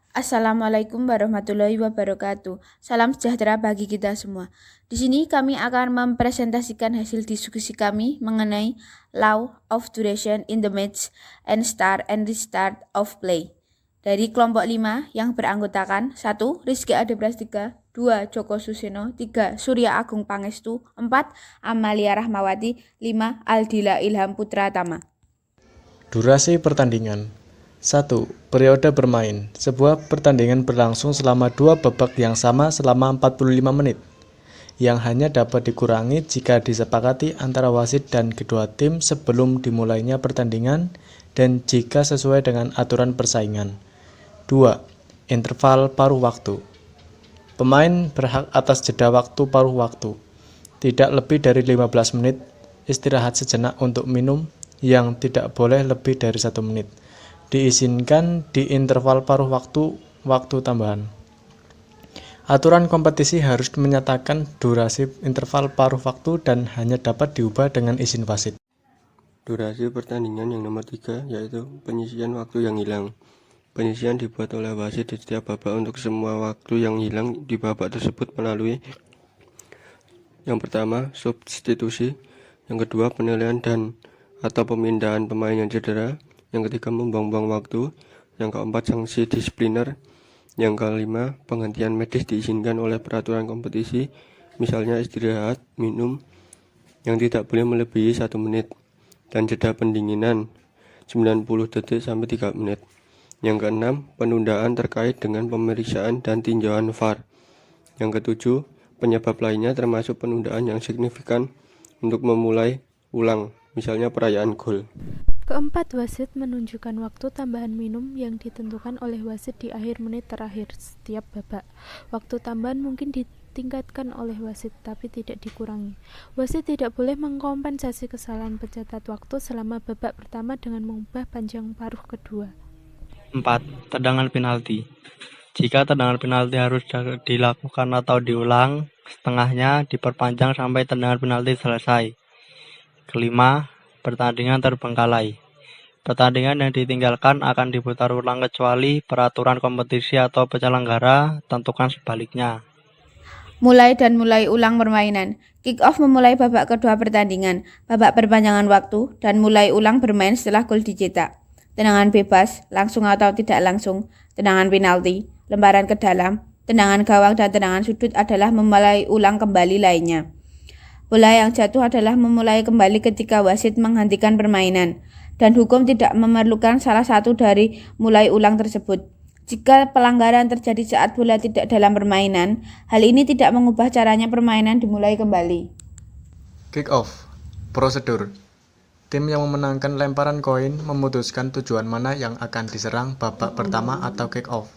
Assalamualaikum warahmatullahi wabarakatuh. Salam sejahtera bagi kita semua. Di sini kami akan mempresentasikan hasil diskusi kami mengenai Law of Duration in the Match and Start and Restart of Play. Dari kelompok 5 yang beranggotakan 1. Rizky Adeprastika, 2. Joko Suseno, 3. Surya Agung Pangestu, 4. Amalia Rahmawati, 5. Aldila Ilham Putra Tama. Durasi pertandingan 1. Periode bermain. Sebuah pertandingan berlangsung selama 2 babak yang sama selama 45 menit, yang hanya dapat dikurangi jika disepakati antara wasit dan kedua tim sebelum dimulainya pertandingan dan jika sesuai dengan aturan persaingan. 2. Interval paruh waktu. Pemain berhak atas jeda waktu paruh waktu, tidak lebih dari 15 menit, istirahat sejenak untuk minum, yang tidak boleh lebih dari 1 menit. Diizinkan di interval paruh waktu tambahan. Aturan kompetisi harus menyatakan durasi interval paruh waktu dan hanya dapat diubah dengan izin wasit. Durasi pertandingan yang nomor 3 yaitu penyisian waktu yang hilang. Penyisian dibuat oleh wasit di setiap babak untuk semua waktu yang hilang di babak tersebut melalui yang pertama, substitusi, yang kedua, penilaian dan atau pemindahan pemain yang cedera, yang ketiga, membuang-buang waktu, yang keempat, sanksi disipliner, yang kelima, penghentian medis diizinkan oleh peraturan kompetisi, misalnya istirahat, minum, yang tidak boleh melebihi 1 menit, dan jeda pendinginan 90 detik sampai 3 menit. Yang keenam, penundaan terkait dengan pemeriksaan dan tinjauan VAR. Yang ketujuh, penyebab lainnya termasuk penundaan yang signifikan untuk memulai ulang, misalnya perayaan gol. Keempat, wasit menunjukkan waktu tambahan minum yang ditentukan oleh wasit di akhir menit terakhir setiap babak. Waktu tambahan mungkin ditingkatkan oleh wasit, tapi tidak dikurangi. Wasit tidak boleh mengkompensasi kesalahan pencatat waktu selama babak pertama dengan mengubah panjang paruh kedua. 4. Tendangan penalti. Jika tendangan penalti harus dilakukan atau diulang, setengahnya diperpanjang sampai tendangan penalti selesai. Kelima, pertandingan terbengkalai. Pertandingan yang ditinggalkan akan diputar ulang kecuali peraturan kompetisi atau penyelenggara tentukan sebaliknya. Mulai ulang permainan. Kick off memulai babak kedua pertandingan, babak perpanjangan waktu, dan mulai ulang bermain setelah gol dicetak. Tendangan bebas, langsung atau tidak langsung, tendangan penalti, lemparan ke dalam, tendangan gawang dan tendangan sudut adalah memulai ulang kembali lainnya. Bola yang jatuh adalah memulai kembali ketika wasit menghentikan permainan, dan hukum tidak memerlukan salah satu dari mulai ulang tersebut. Jika pelanggaran terjadi saat bola tidak dalam permainan, hal ini tidak mengubah caranya permainan dimulai kembali. Kick off. Prosedur. Tim yang memenangkan lemparan koin memutuskan tujuan mana yang akan diserang babak pertama atau kick off.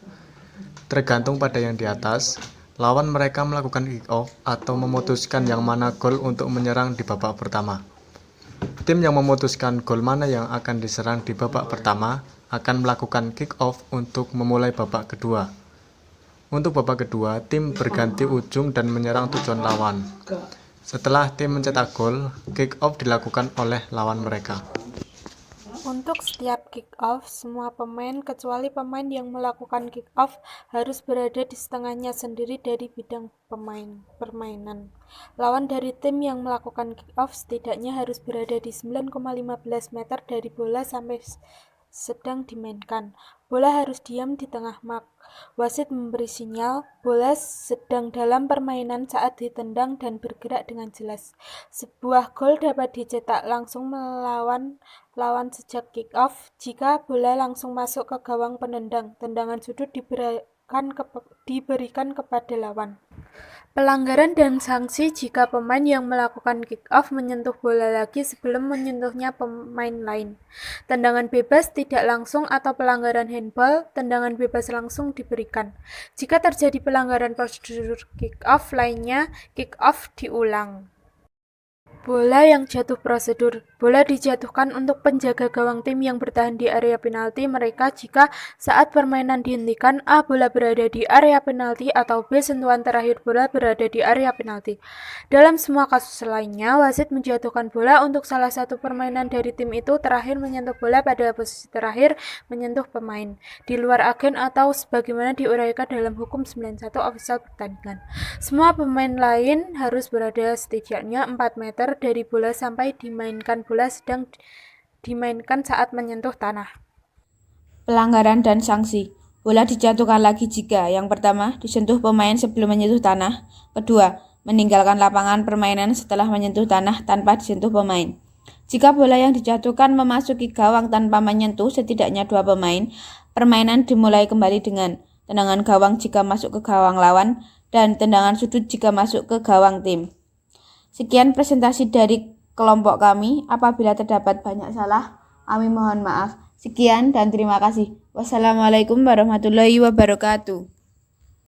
Tergantung pada yang di atas, lawan mereka melakukan kick off atau memutuskan yang mana gol untuk menyerang di babak pertama. Tim yang memutuskan gol mana yang akan diserang di babak pertama akan melakukan kick off untuk memulai babak kedua. Untuk babak kedua, tim berganti ujung dan menyerang tujuan lawan. Setelah tim mencetak gol, kick off dilakukan oleh lawan mereka. Untuk setiap kick-off, semua pemain kecuali pemain yang melakukan kick-off harus berada di setengahnya sendiri dari bidang permainan. Lawan dari tim yang melakukan kick-off setidaknya harus berada di 9,15 meter dari bola sampai sedang dimainkan. Bola harus diam di tengah mark. Wasit memberi sinyal bola sedang dalam permainan saat ditendang dan bergerak dengan jelas. Sebuah gol dapat dicetak langsung melawan lawan sejak kick off jika bola langsung masuk ke gawang penendang. Tendangan sudut diberikan kepada lawan. Pelanggaran dan sanksi jika pemain yang melakukan kick off menyentuh bola lagi sebelum menyentuhnya pemain lain. Tendangan bebas tidak langsung atau pelanggaran handball, tendangan bebas langsung diberikan. Jika terjadi pelanggaran prosedur kick off lainnya, kick off diulang. Bola yang jatuh prosedur. Bola dijatuhkan untuk penjaga gawang tim yang bertahan di area penalti mereka jika saat permainan dihentikan A. Bola berada di area penalti atau B. Sentuhan terakhir bola berada di area penalti. Dalam semua kasus lainnya, wasit menjatuhkan bola untuk salah satu permainan dari tim itu terakhir menyentuh bola pada posisi terakhir menyentuh pemain di luar agen atau sebagaimana diuraikan dalam hukum 91 ofisial pertandingan. Semua pemain lain harus berada setidaknya 4 meter dari bola sampai dimainkan bola sedang dimainkan saat menyentuh tanah. Pelanggaran dan sanksi. Bola dijatuhkan lagi jika yang pertama, disentuh pemain sebelum menyentuh tanah. Kedua, meninggalkan lapangan permainan setelah menyentuh tanah tanpa disentuh pemain. Jika bola yang dijatuhkan memasuki gawang tanpa menyentuh setidaknya 2 pemain, permainan dimulai kembali dengan tendangan gawang jika masuk ke gawang lawan dan tendangan sudut jika masuk ke gawang tim. Sekian presentasi dari kelompok kami. Apabila terdapat banyak salah, kami mohon maaf. Sekian dan terima kasih. Wassalamualaikum warahmatullahi wabarakatuh.